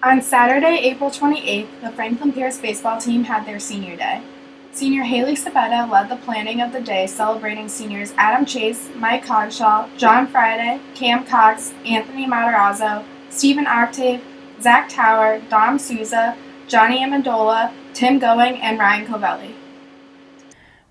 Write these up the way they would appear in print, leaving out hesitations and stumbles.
On Saturday, April 28th, the Franklin Pierce baseball team had their senior day. Senior Haley Sabetta led the planning of the day, celebrating seniors Adam Chase, Mike Cogshaw, John Friday, Cam Cox, Anthony Matarazzo, Stephen Octave, Zach Tower, Dom Souza, Johnny Amendola, Tim Going, and Ryan Covelli.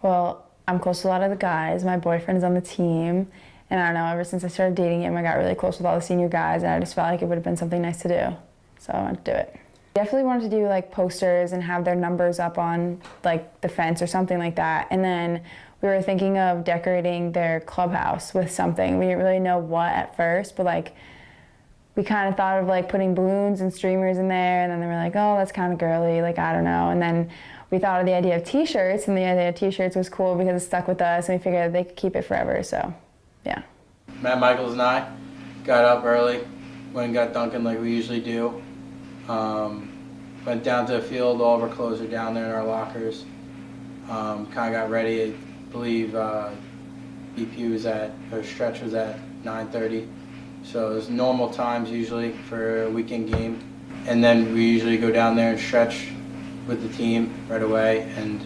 Well, I'm close to a lot of the guys. My boyfriend's on the team. And I don't know, ever since I started dating him, I got really close with all the senior guys, and I just felt like it would have been something nice to do. So I wanted to do it. Definitely wanted to do like posters and have their numbers up on like the fence or something like that. And then we were thinking of decorating their clubhouse with something. We didn't really know what at first, but like we kind of thought of like putting balloons and streamers in there, and then they were like, oh, that's kind of girly, like I don't know. And then we thought of the idea of t-shirts, and the idea of t-shirts was cool because it stuck with us, and we figured they could keep it forever, so yeah. Matt Michaels and I got up early, went and got Dunkin' like we usually do. Went down to the field, all of our clothes are down there in our lockers. Kind of got ready. I believe BP was at, or stretch was at 9:30. So it's normal times usually for a weekend game. And then we usually go down there and stretch with the team right away. And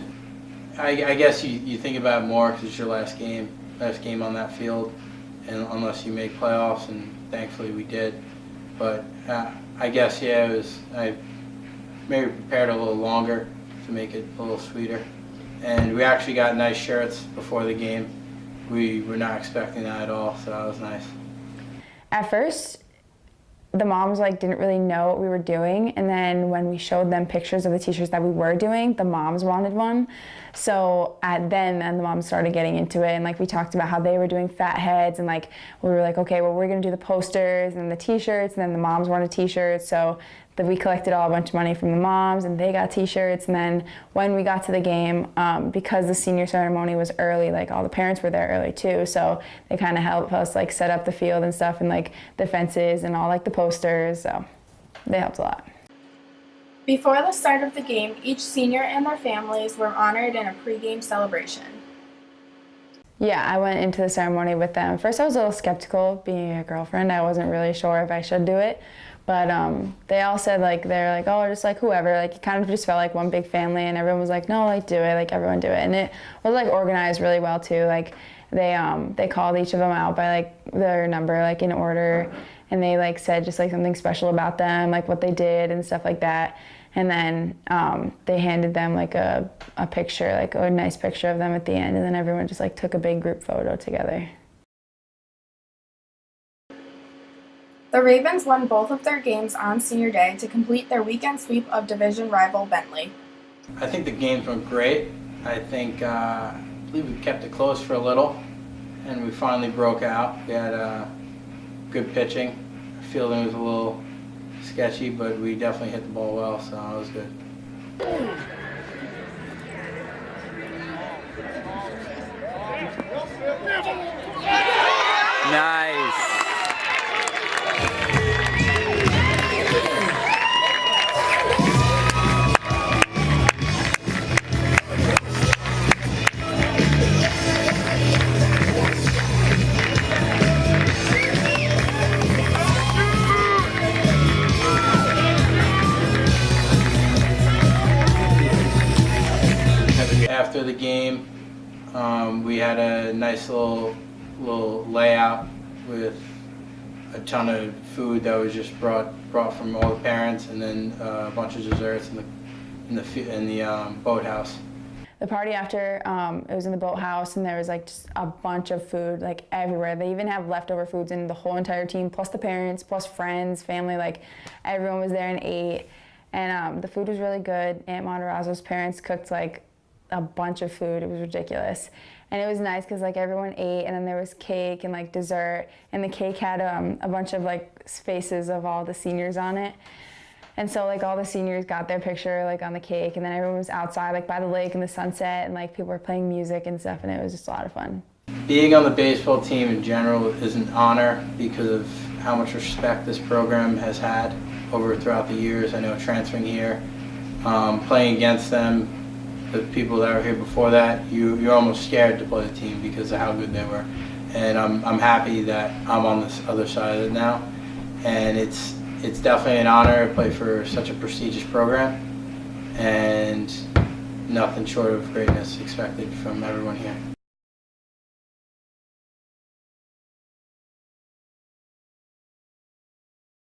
I guess you think about it more because it's your last game on that field. And unless you make playoffs, and thankfully we did. But I guess, yeah, I maybe prepared a little longer to make it a little sweeter. And we actually got nice shirts before the game. We were not expecting that at all, so that was nice. At first, the moms like didn't really know what we were doing, and then when we showed them pictures of the t-shirts that we were doing, the moms wanted one. So then the moms started getting into it, and like we talked about how they were doing fat heads, and like we were like, okay, well we're gonna do the posters and the t-shirts, and then the moms wanted t-shirts, so we collected all a bunch of money from the moms, and they got t-shirts. And then when we got to the game, because the senior ceremony was early, like all the parents were there early too, so they kind of helped us like set up the field and stuff, and like the fences and all like the posters, so they helped a lot. Before the start of the game, each senior and their families were honored in a pregame celebration. Yeah, I went into the ceremony with them. First I was a little skeptical, being a girlfriend. I wasn't really sure if I should do it. But they all said, like, they're like, oh, just like whoever. Like, it kind of just felt like one big family, and everyone was like, no, like, do it. Like, everyone do it. And it was like organized really well too. Like, they called each of them out by like their number, like in order, and they like said just like something special about them, like what they did and stuff like that. And then they handed them like a picture, like a nice picture of them at the end, and then everyone just like took a big group photo together. The Ravens won both of their games on senior day to complete their weekend sweep of division rival Bentley. I think the games went great. I think, I believe we kept it close for a little, and we finally broke out. We had good pitching. Our fielding was a little sketchy, but we definitely hit the ball well, so it was good. Nice. After the game, we had a nice little layout with a ton of food that was just brought from all the parents, and then a bunch of desserts in the boathouse. The party after, it was in the boathouse, and there was like just a bunch of food like everywhere. They even have leftover foods in the whole entire team, plus the parents, plus friends, family, like everyone was there and ate. And the food was really good. Aunt Matarazzo's parents cooked like a bunch of food. It was ridiculous. And it was nice because like everyone ate, and then there was cake and like dessert, and the cake had a bunch of like faces of all the seniors on it. And so like all the seniors got their picture like on the cake, and then everyone was outside like by the lake in the sunset, and like people were playing music and stuff, and it was just a lot of fun. Being on the baseball team in general is an honor because of how much respect this program has had throughout the years. I know transferring here, playing against them, the people that were here before that, you're almost scared to play the team because of how good they were. And I'm happy that I'm on this other side of it now. And it's it's definitely an honor to play for such a prestigious program, and nothing short of greatness expected from everyone here.